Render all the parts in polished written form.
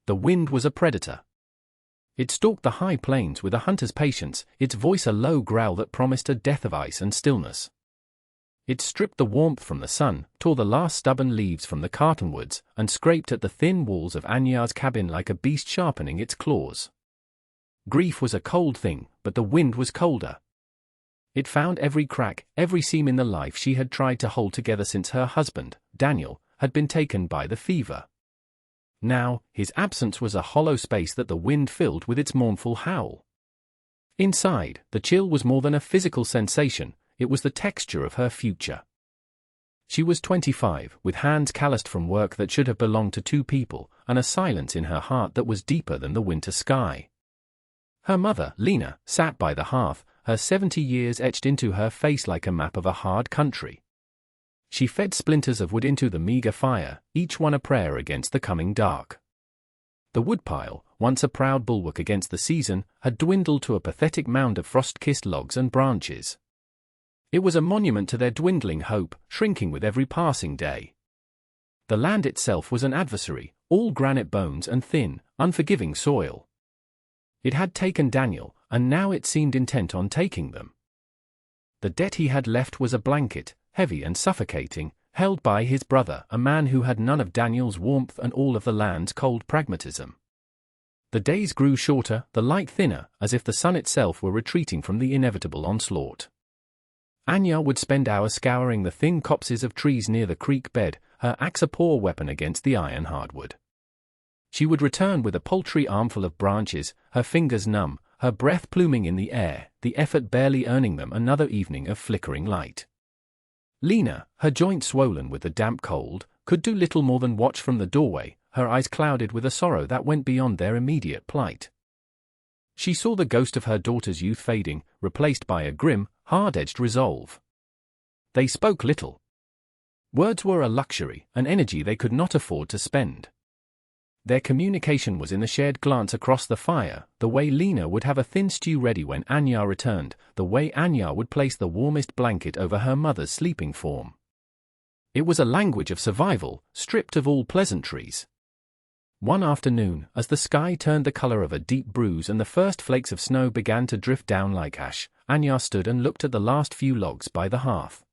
The wind was a predator. It stalked the high plains with a hunter's patience, its voice a low growl that promised a death of ice and stillness. It stripped the warmth from the sun, tore the last stubborn leaves from the cottonwoods, and scraped at the thin walls of Anyar's cabin like a beast sharpening its claws. Grief was a cold thing, but the wind was colder. It found every crack, every seam in the life she had tried to hold together since her husband, Daniel, had been taken by the fever. Now, his absence was a hollow space that the wind filled with its mournful howl. Inside, the chill was more than a physical sensation, it was the texture of her future. She was 25, with hands calloused from work that should have belonged to two people, and a silence in her heart that was deeper than the winter sky. Her mother, Lena, sat by the hearth, her 70 years etched into her face like a map of a hard country. She fed splinters of wood into the meager fire, each one a prayer against the coming dark. The woodpile, once a proud bulwark against the season, had dwindled to a pathetic mound of frost-kissed logs and branches. It was a monument to their dwindling hope, shrinking with every passing day. The land itself was an adversary, all granite bones and thin, unforgiving soil. It had taken Daniel, and now it seemed intent on taking them. The debt he had left was a blanket, heavy and suffocating, held by his brother, a man who had none of Daniel's warmth and all of the land's cold pragmatism. The days grew shorter, the light thinner, as if the sun itself were retreating from the inevitable onslaught. Anya would spend hours scouring the thin copses of trees near the creek bed, her axe a poor weapon against the iron hardwood. She would return with a paltry armful of branches, her fingers numb, her breath pluming in the air, the effort barely earning them another evening of flickering light. Lena, her joints swollen with the damp cold, could do little more than watch from the doorway, her eyes clouded with a sorrow that went beyond their immediate plight. She saw the ghost of her daughter's youth fading, replaced by a grim, hard-edged resolve. They spoke little. Words were a luxury, an energy they could not afford to spend. Their communication was in the shared glance across the fire, the way Lena would have a thin stew ready when Anya returned, the way Anya would place the warmest blanket over her mother's sleeping form. It was a language of survival, stripped of all pleasantries. One afternoon, as the sky turned the color of a deep bruise and the first flakes of snow began to drift down like ash, Anya stood and looked at the last few logs by the hearth.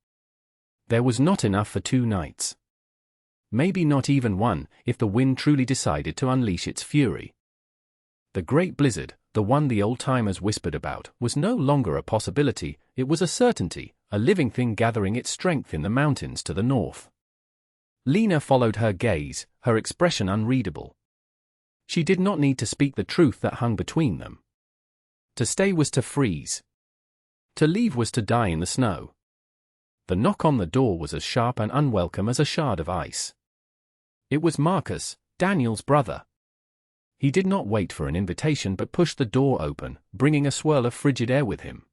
There was not enough for 2 nights. Maybe not even one, if the wind truly decided to unleash its fury. The great blizzard, the one the old-timers whispered about, was no longer a possibility, it was a certainty, a living thing gathering its strength in the mountains to the north. Lena followed her gaze, her expression unreadable. She did not need to speak the truth that hung between them. To stay was to freeze. To leave was to die in the snow. The knock on the door was as sharp and unwelcome as a shard of ice. It was Marcus, Daniel's brother. He did not wait for an invitation but pushed the door open, bringing a swirl of frigid air with him.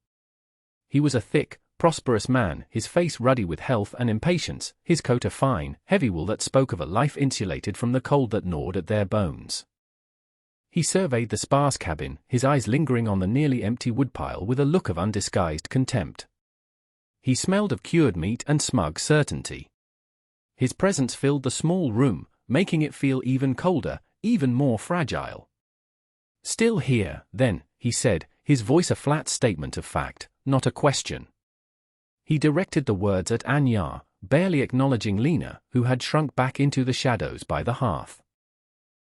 He was a thick, prosperous man, his face ruddy with health and impatience, his coat a fine, heavy wool that spoke of a life insulated from the cold that gnawed at their bones. He surveyed the sparse cabin, his eyes lingering on the nearly empty woodpile with a look of undisguised contempt. He smelled of cured meat and smug certainty. His presence filled the small room, making it feel even colder, even more fragile. "Still here, then," he said, his voice a flat statement of fact, not a question. He directed the words at Anya, barely acknowledging Lena, who had shrunk back into the shadows by the hearth.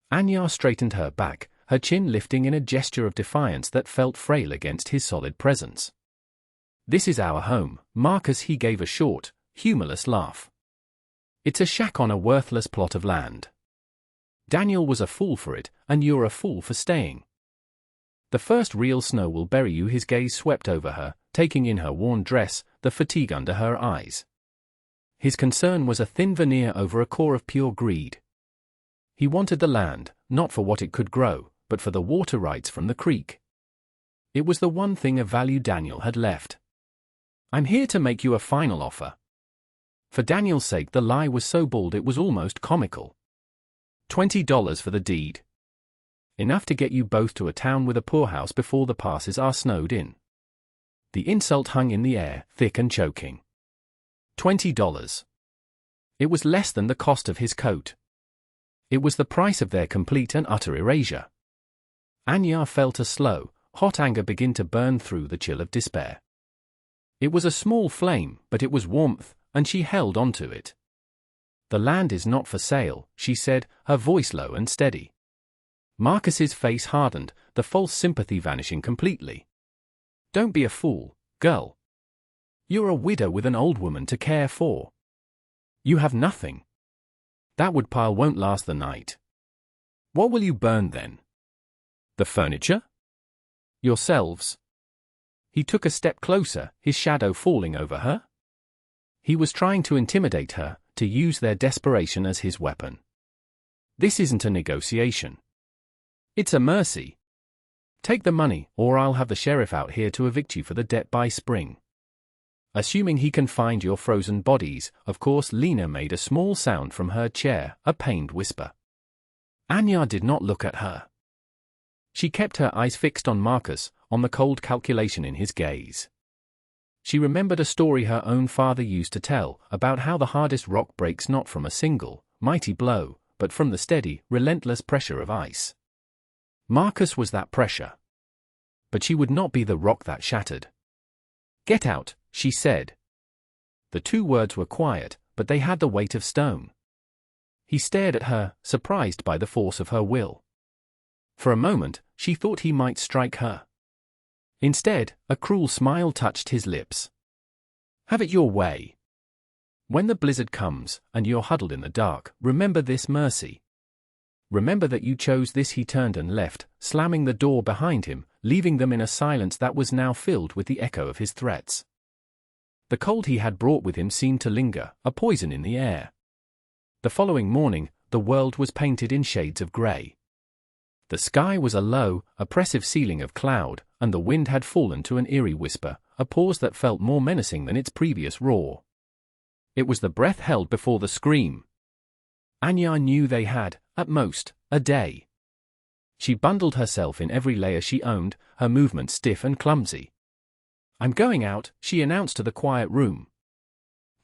Anya straightened her back, her chin lifting in a gesture of defiance that felt frail against his solid presence. "This is our home, Marcus," he gave a short, humorless laugh. "It's a shack on a worthless plot of land. Daniel was a fool for it, and you're a fool for staying. The first real snow will bury you." His gaze swept over her, taking in her worn dress, the fatigue under her eyes. His concern was a thin veneer over a core of pure greed. He wanted the land, not for what it could grow, but for the water rights from the creek. It was the one thing of value Daniel had left. "I'm here to make you a final offer." For Daniel's sake the lie was so bald it was almost comical. $20 for the deed. Enough to get you both to a town with a poorhouse before the passes are snowed in. The insult hung in the air, thick and choking. $20. It was less than the cost of his coat. It was the price of their complete and utter erasure. Anya felt a slow, hot anger begin to burn through the chill of despair. It was a small flame, but it was warmth, and she held on to it. "The land is not for sale," she said, her voice low and steady. Marcus's face hardened, the false sympathy vanishing completely. "Don't be a fool, girl. You're a widow with an old woman to care for. You have nothing. That wood pile won't last the night. What will you burn then? The furniture? Yourselves?" He took a step closer, his shadow falling over her. He was trying to intimidate her, to use their desperation as his weapon. "This isn't a negotiation. It's a mercy. Take the money, or I'll have the sheriff out here to evict you for the debt by spring. Assuming he can find your frozen bodies." Of course, Lena made a small sound from her chair, a pained whisper. Anya did not look at her. She kept her eyes fixed on Marcus, on the cold calculation in his gaze. She remembered a story her own father used to tell, about how the hardest rock breaks not from a single, mighty blow, but from the steady, relentless pressure of ice. Marcus was that pressure. But she would not be the rock that shattered. "Get out," she said. The two words were quiet, but they had the weight of stone. He stared at her, surprised by the force of her will. For a moment, she thought he might strike her. Instead, a cruel smile touched his lips. "Have it your way. When the blizzard comes, and you're huddled in the dark, remember this mercy. Remember that you chose this." He turned and left, slamming the door behind him, leaving them in a silence that was now filled with the echo of his threats. The cold he had brought with him seemed to linger, a poison in the air. The following morning, the world was painted in shades of grey. The sky was a low, oppressive ceiling of cloud, and the wind had fallen to an eerie whisper, a pause that felt more menacing than its previous roar. It was the breath held before the scream. Anya knew they had, at most, a day. She bundled herself in every layer she owned, her movements stiff and clumsy. "I'm going out," she announced to the quiet room.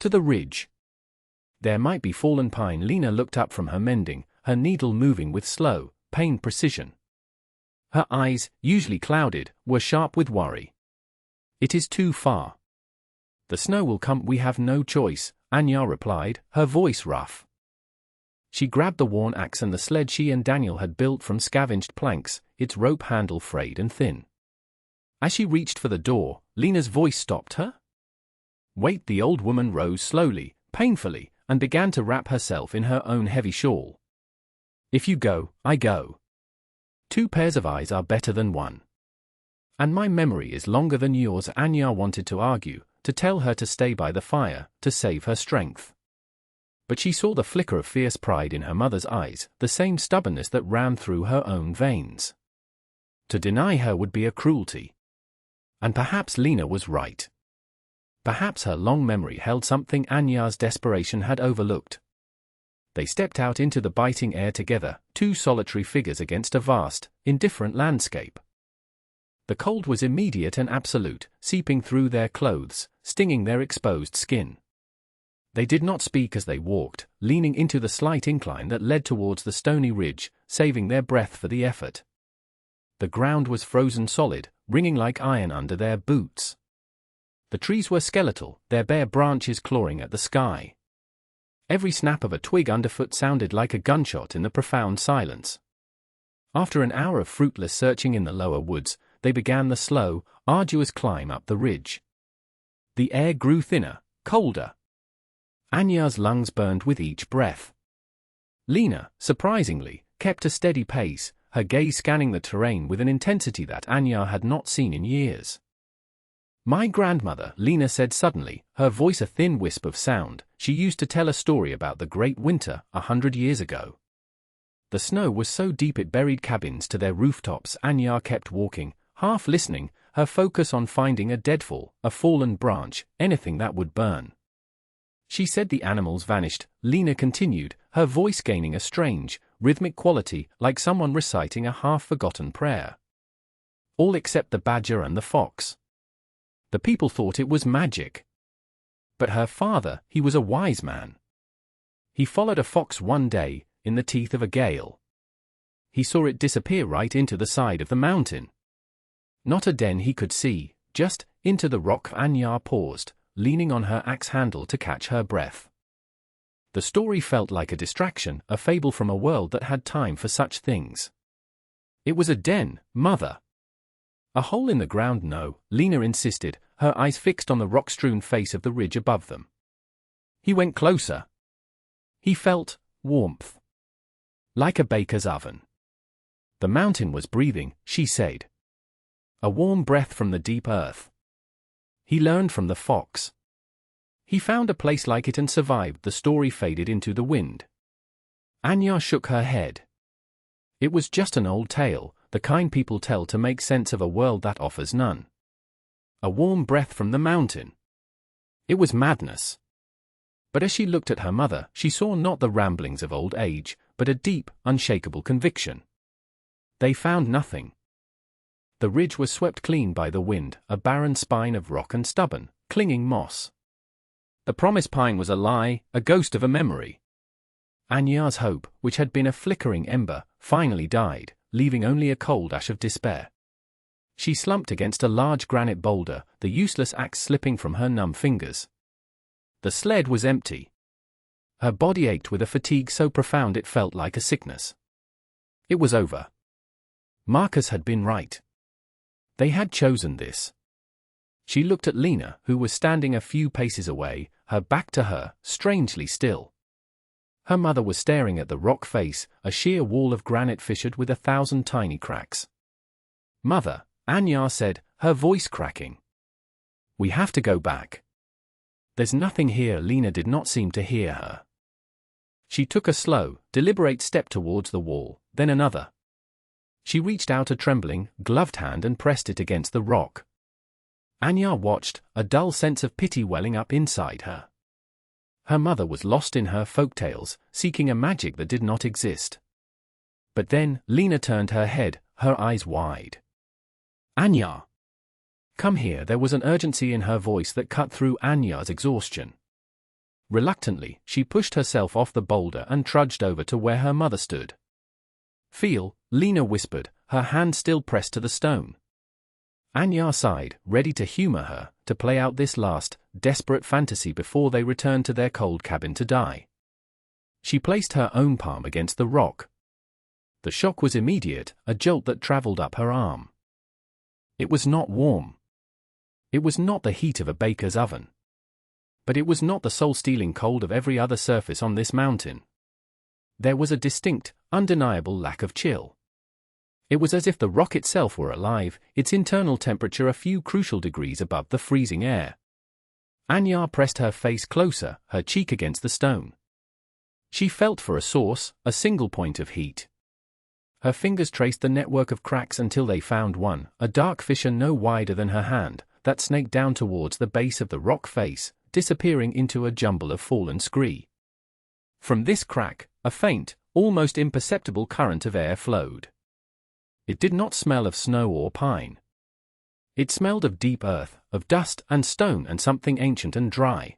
"To the ridge." There might be fallen pine. Lena looked up from her mending, her needle moving with slow, pained precision. Her eyes, usually clouded, were sharp with worry. "It is too far. The snow will come." "We have no choice," Anya replied, her voice rough. She grabbed the worn axe and the sled she and Daniel had built from scavenged planks, its rope handle frayed and thin. As she reached for the door, Lena's voice stopped her. "Wait." The old woman rose slowly, painfully, and began to wrap herself in her own heavy shawl. "If you go, I go. 2 pairs of eyes are better than 1. And my memory is longer than yours." Anya wanted to argue, to tell her to stay by the fire, to save her strength. But she saw the flicker of fierce pride in her mother's eyes, the same stubbornness that ran through her own veins. To deny her would be a cruelty. And perhaps Lena was right. Perhaps her long memory held something Anya's desperation had overlooked. They stepped out into the biting air together, 2 solitary figures against a vast, indifferent landscape. The cold was immediate and absolute, seeping through their clothes, stinging their exposed skin. They did not speak as they walked, leaning into the slight incline that led towards the stony ridge, saving their breath for the effort. The ground was frozen solid, ringing like iron under their boots. The trees were skeletal, their bare branches clawing at the sky. Every snap of a twig underfoot sounded like a gunshot in the profound silence. After an hour of fruitless searching in the lower woods, they began the slow, arduous climb up the ridge. The air grew thinner, colder. Anya's lungs burned with each breath. Lena, surprisingly, kept a steady pace, her gaze scanning the terrain with an intensity that Anya had not seen in years. "My grandmother," Lena said suddenly, her voice a thin wisp of sound, "she used to tell a story about the great winter 100 years ago. The snow was so deep it buried cabins to their rooftops." Anya kept walking, half listening, her focus on finding a deadfall, a fallen branch, anything that would burn. "She said the animals vanished," Lena continued, her voice gaining a strange, rhythmic quality, like someone reciting a half-forgotten prayer. "All except the badger and the fox. The people thought it was magic. But her father, he was a wise man. He followed a fox one day, in the teeth of a gale. He saw it disappear right into the side of the mountain. Not a den he could see, just into the rock. Anya paused, leaning on her axe handle to catch her breath. The story felt like a distraction, a fable from a world that had time for such things. It was a den, Mother. A hole in the ground? No, Lena insisted, her eyes fixed on the rock-strewn face of the ridge above them. He went closer. He felt warmth. Like a baker's oven. The mountain was breathing, she said. A warm breath from the deep earth. He learned from the fox. He found a place like it and survived. The story faded into the wind. Anya shook her head. It was just an old tale, the kind people tell to make sense of a world that offers none. A warm breath from the mountain. It was madness. But as she looked at her mother, she saw not the ramblings of old age, but a deep, unshakable conviction. They found nothing. The ridge was swept clean by the wind, a barren spine of rock and stubborn, clinging moss. The promised pine was a lie, a ghost of a memory. Anya's hope, which had been a flickering ember, finally died, leaving only a cold ash of despair. She slumped against a large granite boulder, the useless axe slipping from her numb fingers. The sled was empty. Her body ached with a fatigue so profound it felt like a sickness. It was over. Marcus had been right. They had chosen this. She looked at Lena, who was standing a few paces away, her back to her, strangely still. Her mother was staring at the rock face, a sheer wall of granite fissured with 1,000 tiny cracks. "Mother," Anya said, her voice cracking. "We have to go back. There's nothing here." Lena did not seem to hear her. She took a slow, deliberate step towards the wall, then another. She reached out a trembling, gloved hand and pressed it against the rock. Anya watched, a dull sense of pity welling up inside her. Her mother was lost in her folktales, seeking a magic that did not exist. But then, Lena turned her head, her eyes wide. "Anya! Come here." There was an urgency in her voice that cut through Anya's exhaustion. Reluctantly, she pushed herself off the boulder and trudged over to where her mother stood. "Feel," Lena whispered, her hand still pressed to the stone. Anya sighed, ready to humor her, to play out this last, desperate fantasy before they returned to their cold cabin to die. She placed her own palm against the rock. The shock was immediate, a jolt that traveled up her arm. It was not warm. It was not the heat of a baker's oven. But it was not the soul-stealing cold of every other surface on this mountain. There was a distinct, undeniable lack of chill. It was as if the rock itself were alive, its internal temperature a few crucial degrees above the freezing air. Anya pressed her face closer, her cheek against the stone. She felt for a source, a single point of heat. Her fingers traced the network of cracks until they found one, a dark fissure no wider than her hand, that snaked down towards the base of the rock face, disappearing into a jumble of fallen scree. From this crack, a faint, almost imperceptible current of air flowed. It did not smell of snow or pine. It smelled of deep earth, of dust and stone and something ancient and dry.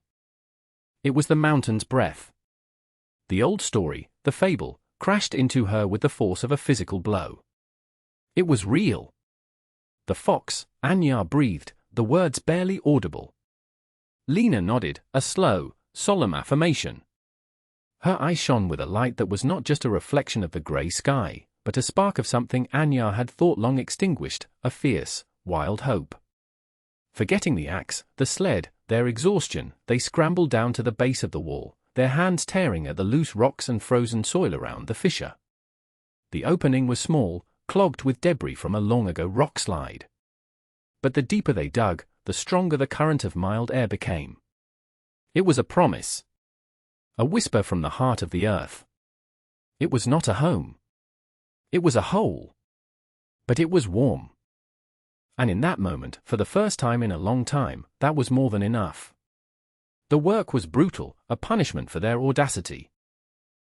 It was the mountain's breath. The old story, the fable, crashed into her with the force of a physical blow. It was real. "The fox," Anya breathed, the words barely audible. Lena nodded, a slow, solemn affirmation. Her eyes shone with a light that was not just a reflection of the grey sky, but a spark of something Anya had thought long extinguished, a fierce, wild hope. Forgetting the axe, the sled, their exhaustion, they scrambled down to the base of the wall, their hands tearing at the loose rocks and frozen soil around the fissure. The opening was small, clogged with debris from a long-ago rock slide. But the deeper they dug, the stronger the current of mild air became. It was a promise. A whisper from the heart of the earth. It was not a home. It was a hole. But it was warm. And in that moment, for the first time in a long time, that was more than enough. The work was brutal, a punishment for their audacity.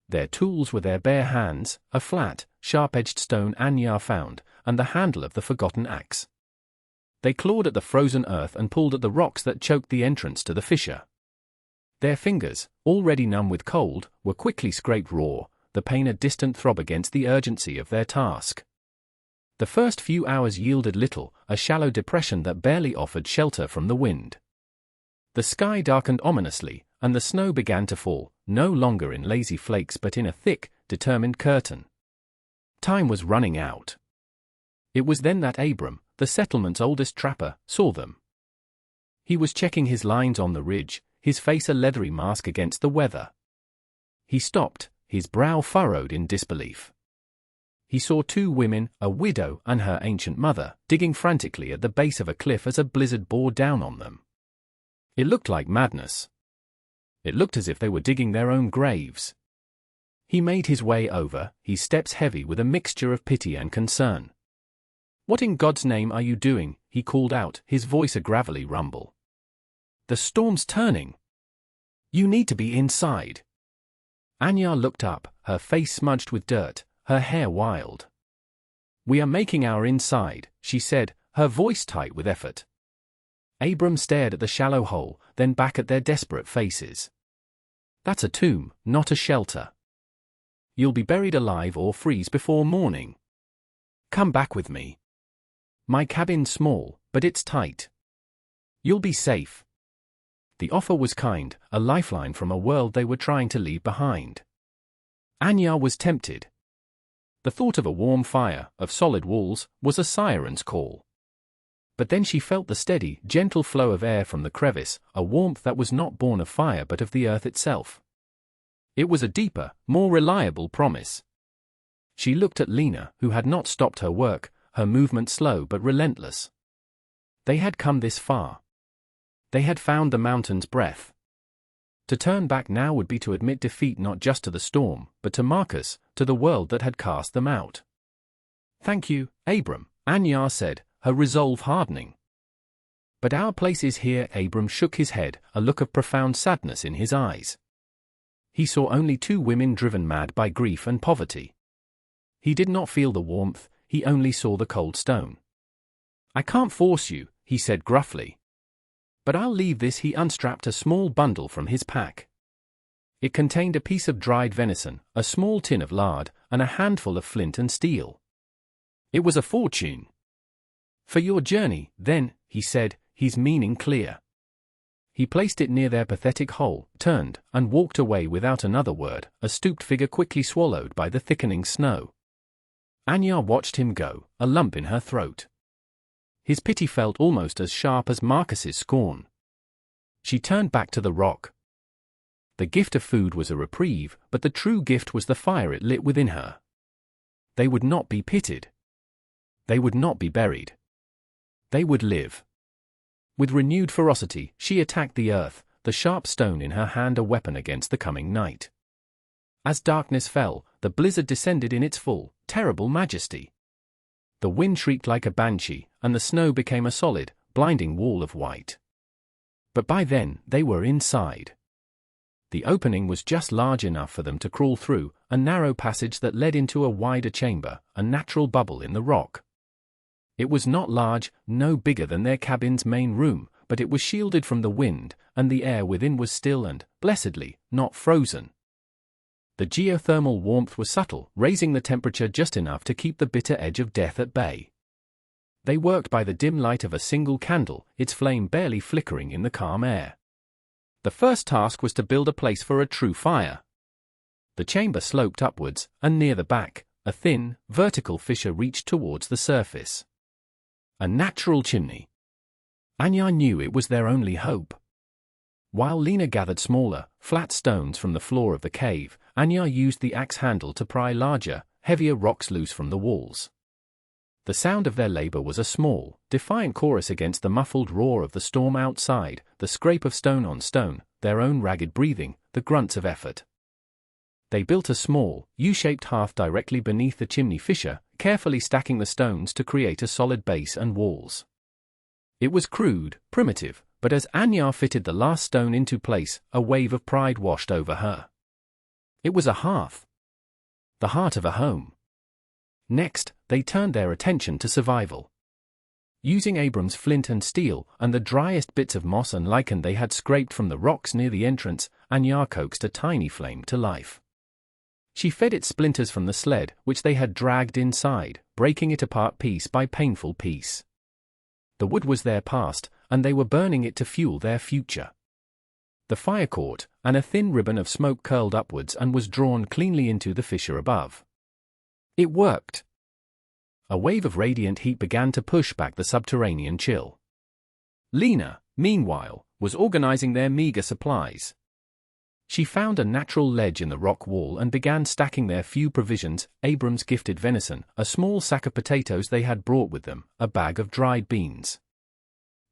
Their tools were their bare hands, a flat, sharp-edged stone Anya found, and the handle of the forgotten axe. They clawed at the frozen earth and pulled at the rocks that choked the entrance to the fissure. Their fingers, already numb with cold, were quickly scraped raw, the pain a distant throb against the urgency of their task. The first few hours yielded little, a shallow depression that barely offered shelter from the wind. The sky darkened ominously, and the snow began to fall, no longer in lazy flakes but in a thick, determined curtain. Time was running out. It was then that Abram, the settlement's oldest trapper, saw them. He was checking his lines on the ridge, his face a leathery mask against the weather. He stopped, his brow furrowed in disbelief. He saw two women, a widow and her ancient mother, digging frantically at the base of a cliff as a blizzard bore down on them. It looked like madness. It looked as if they were digging their own graves. He made his way over, his steps heavy with a mixture of pity and concern. "What in God's name are you doing?" he called out, his voice a gravelly rumble. "The storm's turning. You need to be inside." Anya looked up, her face smudged with dirt, her hair wild. "We are making our inside," she said, her voice tight with effort. Abram stared at the shallow hole, then back at their desperate faces. "That's a tomb, not a shelter. You'll be buried alive or freeze before morning. Come back with me. My cabin's small, but it's tight. You'll be safe." The offer was kind, a lifeline from a world they were trying to leave behind. Anya was tempted. The thought of a warm fire, of solid walls, was a siren's call. But then she felt the steady, gentle flow of air from the crevice, a warmth that was not born of fire but of the earth itself. It was a deeper, more reliable promise. She looked at Lena, who had not stopped her work, her movement slow but relentless. They had come this far. They had found the mountain's breath. To turn back now would be to admit defeat not just to the storm, but to Marcus, to the world that had cast them out. "Thank you, Abram," Anya said, her resolve hardening. "But our place is here." Abram shook his head, a look of profound sadness in his eyes. He saw only two women driven mad by grief and poverty. He did not feel the warmth, he only saw the cold stone. "I can't force you," he said gruffly. "But I'll leave this." He unstrapped a small bundle from his pack. It contained a piece of dried venison, a small tin of lard, and a handful of flint and steel. It was a fortune. "For your journey, then," he said, his meaning clear. He placed it near their pathetic hole, turned, and walked away without another word, a stooped figure quickly swallowed by the thickening snow. Anya watched him go, a lump in her throat. His pity felt almost as sharp as Marcus's scorn. She turned back to the rock. The gift of food was a reprieve, but the true gift was the fire it lit within her. They would not be pitied. They would not be buried. They would live. With renewed ferocity, she attacked the earth, the sharp stone in her hand a weapon against the coming night. As darkness fell, the blizzard descended in its full, terrible majesty. The wind shrieked like a banshee, and the snow became a solid, blinding wall of white. But by then, they were inside. The opening was just large enough for them to crawl through, a narrow passage that led into a wider chamber, a natural bubble in the rock. It was not large, no bigger than their cabin's main room, but it was shielded from the wind, and the air within was still and, blessedly, not frozen. The geothermal warmth was subtle, raising the temperature just enough to keep the bitter edge of death at bay. They worked by the dim light of a single candle, its flame barely flickering in the calm air. The first task was to build a place for a true fire. The chamber sloped upwards, and near the back, a thin, vertical fissure reached towards the surface. A natural chimney. Anya knew it was their only hope. While Lena gathered smaller, flat stones from the floor of the cave, Anya used the axe handle to pry larger, heavier rocks loose from the walls. The sound of their labor was a small, defiant chorus against the muffled roar of the storm outside, the scrape of stone on stone, their own ragged breathing, the grunts of effort. They built a small, U-shaped hearth directly beneath the chimney fissure, carefully stacking the stones to create a solid base and walls. It was crude, primitive, but as Anya fitted the last stone into place, a wave of pride washed over her. It was a hearth. The heart of a home. Next, they turned their attention to survival. Using Abram's flint and steel, and the driest bits of moss and lichen they had scraped from the rocks near the entrance, Anya coaxed a tiny flame to life. She fed it splinters from the sled, which they had dragged inside, breaking it apart piece by painful piece. The wood was their past, and they were burning it to fuel their future. The fire caught, and a thin ribbon of smoke curled upwards and was drawn cleanly into the fissure above. It worked. A wave of radiant heat began to push back the subterranean chill. Lena, meanwhile, was organizing their meager supplies. She found a natural ledge in the rock wall and began stacking their few provisions: Abram's gifted venison, a small sack of potatoes they had brought with them, a bag of dried beans.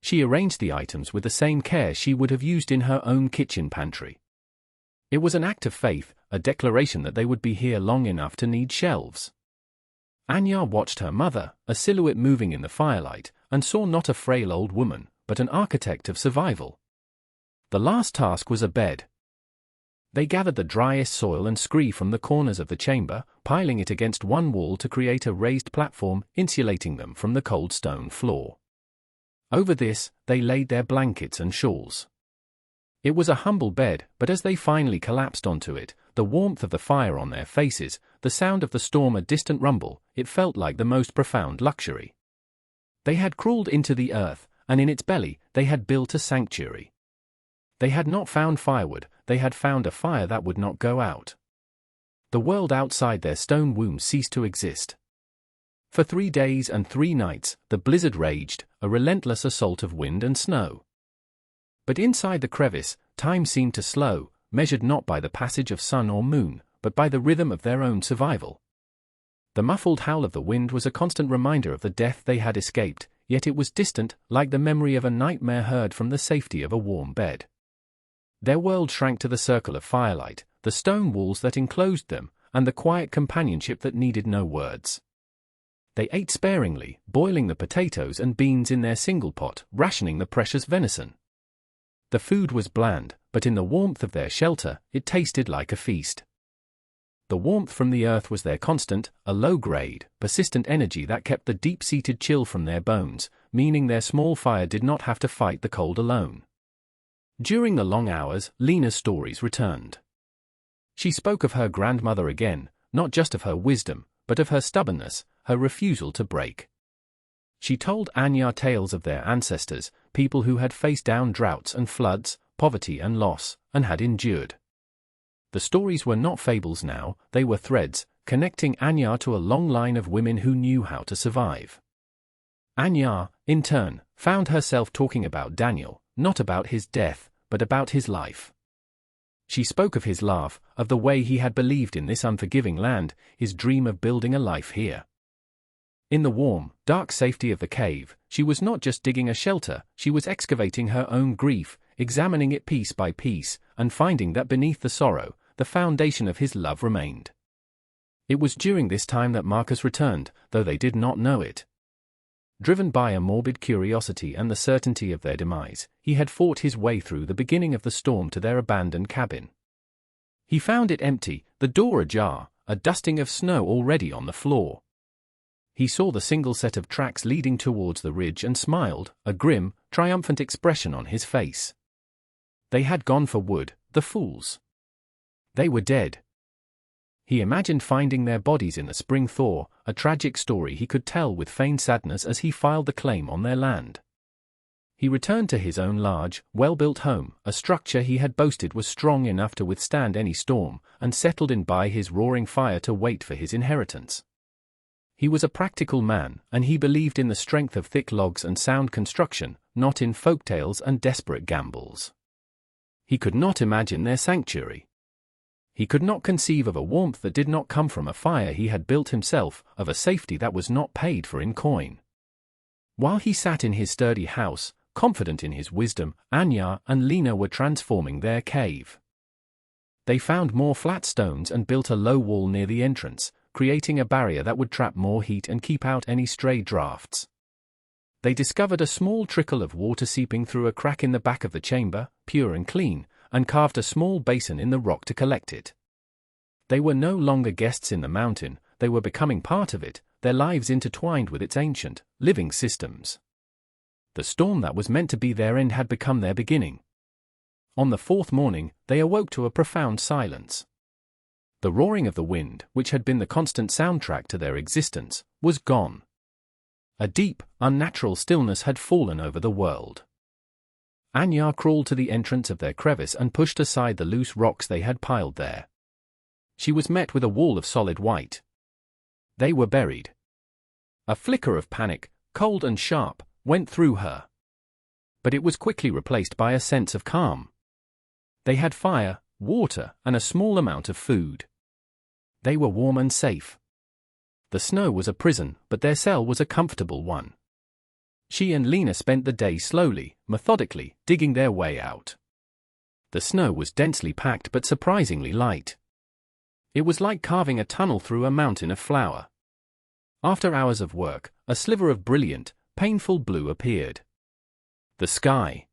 She arranged the items with the same care she would have used in her own kitchen pantry. It was an act of faith, a declaration that they would be here long enough to need shelves. Anya watched her mother, a silhouette moving in the firelight, and saw not a frail old woman, but an architect of survival. The last task was a bed. They gathered the driest soil and scree from the corners of the chamber, piling it against one wall to create a raised platform, insulating them from the cold stone floor. Over this, they laid their blankets and shawls. It was a humble bed, but as they finally collapsed onto it, the warmth of the fire on their faces, the sound of the storm a distant rumble, it felt like the most profound luxury. They had crawled into the earth, and in its belly, they had built a sanctuary. They had not found firewood, they had found a fire that would not go out. The world outside their stone womb ceased to exist. For 3 days and 3 nights, the blizzard raged, a relentless assault of wind and snow. But inside the crevice, time seemed to slow, measured not by the passage of sun or moon, but by the rhythm of their own survival. The muffled howl of the wind was a constant reminder of the death they had escaped, yet it was distant, like the memory of a nightmare heard from the safety of a warm bed. Their world shrank to the circle of firelight, the stone walls that enclosed them, and the quiet companionship that needed no words. They ate sparingly, boiling the potatoes and beans in their single pot, rationing the precious venison. The food was bland, but in the warmth of their shelter, it tasted like a feast. The warmth from the earth was their constant, a low-grade, persistent energy that kept the deep-seated chill from their bones, meaning their small fire did not have to fight the cold alone. During the long hours, Lena's stories returned. She spoke of her grandmother again, not just of her wisdom, but of her stubbornness, her refusal to break. She told Anya tales of their ancestors, people who had faced down droughts and floods, poverty and loss, and had endured. The stories were not fables now, they were threads, connecting Anya to a long line of women who knew how to survive. Anya, in turn, found herself talking about Daniel, not about his death, but about his life. She spoke of his laugh, of the way he had believed in this unforgiving land, his dream of building a life here. In the warm, dark safety of the cave, she was not just digging a shelter, she was excavating her own grief, examining it piece by piece, and finding that beneath the sorrow, the foundation of his love remained. It was during this time that Marcus returned, though they did not know it. Driven by a morbid curiosity and the certainty of their demise, he had fought his way through the beginning of the storm to their abandoned cabin. He found it empty, the door ajar, a dusting of snow already on the floor. He saw the single set of tracks leading towards the ridge and smiled, a grim, triumphant expression on his face. They had gone for wood, the fools. They were dead. He imagined finding their bodies in the spring thaw, a tragic story he could tell with feigned sadness as he filed the claim on their land. He returned to his own large, well-built home, a structure he had boasted was strong enough to withstand any storm, and settled in by his roaring fire to wait for his inheritance. He was a practical man, and he believed in the strength of thick logs and sound construction, not in folktales and desperate gambles. He could not imagine their sanctuary. He could not conceive of a warmth that did not come from a fire he had built himself, of a safety that was not paid for in coin. While he sat in his sturdy house, confident in his wisdom, Anya and Lena were transforming their cave. They found more flat stones and built a low wall near the entrance, creating a barrier that would trap more heat and keep out any stray drafts. They discovered a small trickle of water seeping through a crack in the back of the chamber, pure and clean, and carved a small basin in the rock to collect it. They were no longer guests in the mountain, they were becoming part of it, their lives intertwined with its ancient, living systems. The storm that was meant to be their end had become their beginning. On the 4th morning, they awoke to a profound silence. The roaring of the wind, which had been the constant soundtrack to their existence, was gone. A deep, unnatural stillness had fallen over the world. Anya crawled to the entrance of their crevice and pushed aside the loose rocks they had piled there. She was met with a wall of solid white. They were buried. A flicker of panic, cold and sharp, went through her. But it was quickly replaced by a sense of calm. They had fire, water, and a small amount of food. They were warm and safe. The snow was a prison, but their cell was a comfortable one. She and Lena spent the day slowly, methodically, digging their way out. The snow was densely packed but surprisingly light. It was like carving a tunnel through a mountain of flour. After hours of work, a sliver of brilliant, painful blue appeared. The sky.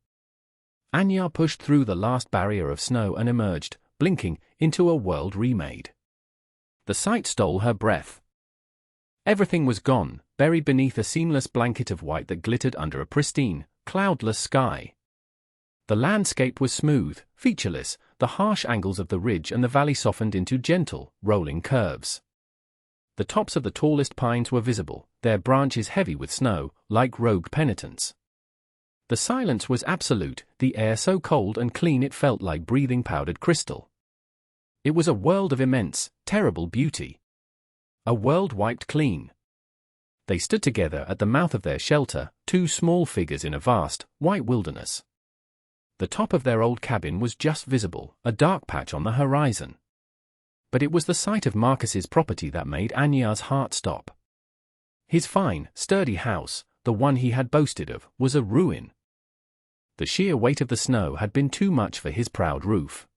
Anya pushed through the last barrier of snow and emerged, blinking, into a world remade. The sight stole her breath. Everything was gone, buried beneath a seamless blanket of white that glittered under a pristine, cloudless sky. The landscape was smooth, featureless, the harsh angles of the ridge and the valley softened into gentle, rolling curves. The tops of the tallest pines were visible, their branches heavy with snow, like robed penitents. The silence was absolute, the air so cold and clean it felt like breathing powdered crystal. It was a world of immense, terrible beauty. A world wiped clean. They stood together at the mouth of their shelter, two small figures in a vast, white wilderness. The top of their old cabin was just visible, a dark patch on the horizon. But it was the sight of Marcus's property that made Anya's heart stop. His fine, sturdy house, the one he had boasted of, was a ruin. The sheer weight of the snow had been too much for his proud roof.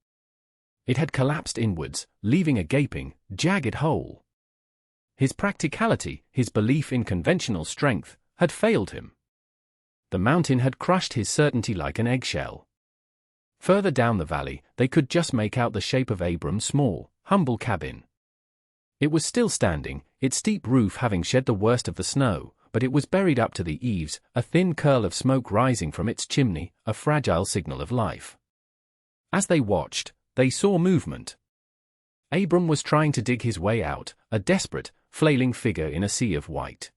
It had collapsed inwards, leaving a gaping, jagged hole. His practicality, his belief in conventional strength, had failed him. The mountain had crushed his certainty like an eggshell. Further down the valley, they could just make out the shape of Abram's small, humble cabin. It was still standing, its steep roof having shed the worst of the snow, but it was buried up to the eaves, a thin curl of smoke rising from its chimney, a fragile signal of life. As they watched, they saw movement. Abram was trying to dig his way out, a desperate, flailing figure in a sea of white.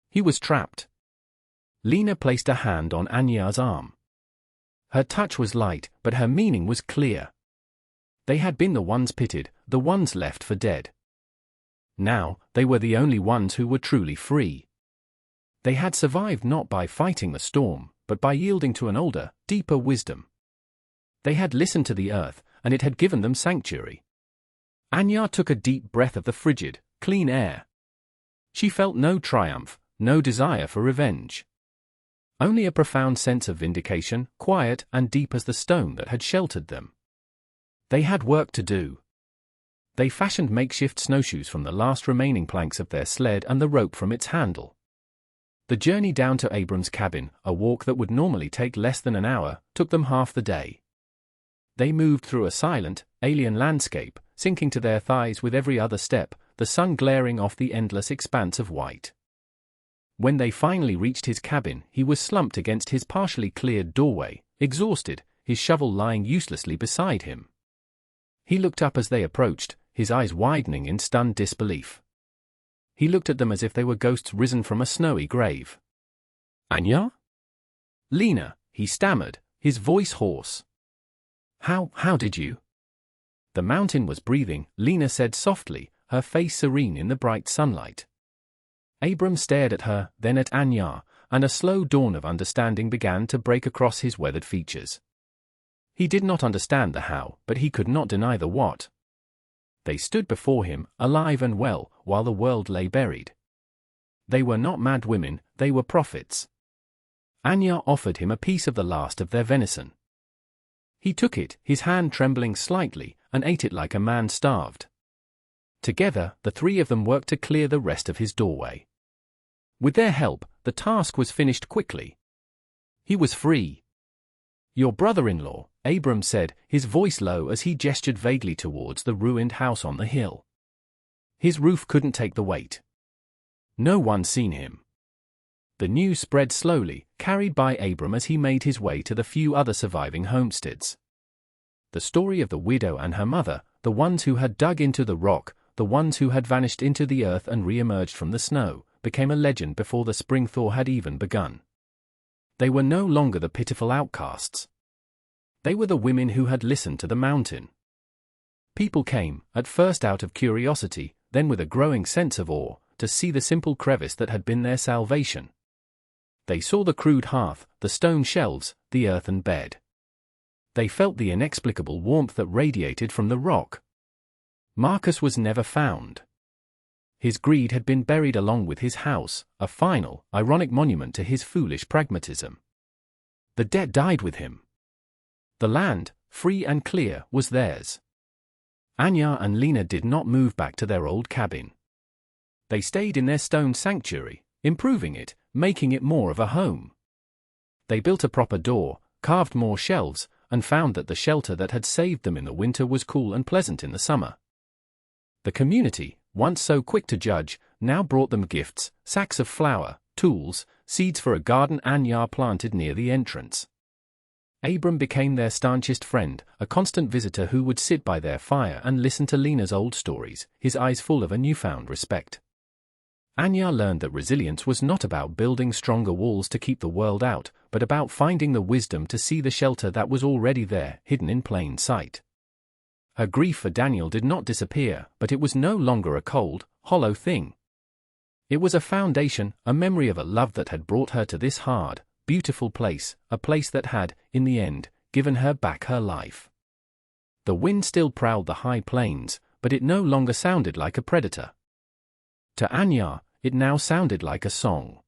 He was trapped. Lena placed a hand on Anya's arm. Her touch was light, but her meaning was clear. They had been the ones pitied, the ones left for dead. Now, they were the only ones who were truly free. They had survived not by fighting the storm, but by yielding to an older, deeper wisdom. They had listened to the earth, and it had given them sanctuary. Anya took a deep breath of the frigid, clean air. She felt no triumph, no desire for revenge. Only a profound sense of vindication, quiet and deep as the stone that had sheltered them. They had work to do. They fashioned makeshift snowshoes from the last remaining planks of their sled and the rope from its handle. The journey down to Abram's cabin, a walk that would normally take less than an hour, took them half the day. They moved through a silent, alien landscape, sinking to their thighs with every other step, the sun glaring off the endless expanse of white. When they finally reached his cabin, he was slumped against his partially cleared doorway, exhausted, his shovel lying uselessly beside him. He looked up as they approached, his eyes widening in stunned disbelief. He looked at them as if they were ghosts risen from a snowy grave. "Anya?" "Lena," he stammered, his voice hoarse. How did you?" The mountain was breathing, Lena said softly, her face serene in the bright sunlight. Abram stared at her, then at Anya, and a slow dawn of understanding began to break across his weathered features. He did not understand the how, but he could not deny the what. They stood before him, alive and well, while the world lay buried. They were not mad women, they were prophets. Anya offered him a piece of the last of their venison. He took it, his hand trembling slightly, and ate it like a man starved. Together, the three of them worked to clear the rest of his doorway. With their help, the task was finished quickly. He was free. "Your brother-in-law," Abram said, his voice low as he gestured vaguely towards the ruined house on the hill. His roof couldn't take the weight. No one seen him. The news spread slowly, carried by Abram as he made his way to the few other surviving homesteads. The story of the widow and her mother, the ones who had dug into the rock, the ones who had vanished into the earth and re-emerged from the snow, became a legend before the spring thaw had even begun. They were no longer the pitiful outcasts. They were the women who had listened to the mountain. People came, at first out of curiosity, then with a growing sense of awe, to see the simple crevice that had been their salvation. They saw the crude hearth, the stone shelves, the earthen bed. They felt the inexplicable warmth that radiated from the rock. Marcus was never found. His greed had been buried along with his house, a final, ironic monument to his foolish pragmatism. The debt died with him. The land, free and clear, was theirs. Anya and Lena did not move back to their old cabin. They stayed in their stone sanctuary, improving it, making it more of a home. They built a proper door, carved more shelves, and found that the shelter that had saved them in the winter was cool and pleasant in the summer. The community, once so quick to judge, now brought them gifts, sacks of flour, tools, seeds for a garden Anya planted near the entrance. Abram became their staunchest friend, a constant visitor who would sit by their fire and listen to Lena's old stories, his eyes full of a newfound respect. Anya learned that resilience was not about building stronger walls to keep the world out, but about finding the wisdom to see the shelter that was already there, hidden in plain sight. Her grief for Daniel did not disappear, but it was no longer a cold, hollow thing. It was a foundation, a memory of a love that had brought her to this hard, beautiful place, a place that had, in the end, given her back her life. The wind still prowled the high plains, but it no longer sounded like a predator. To Anya, it now sounded like a song.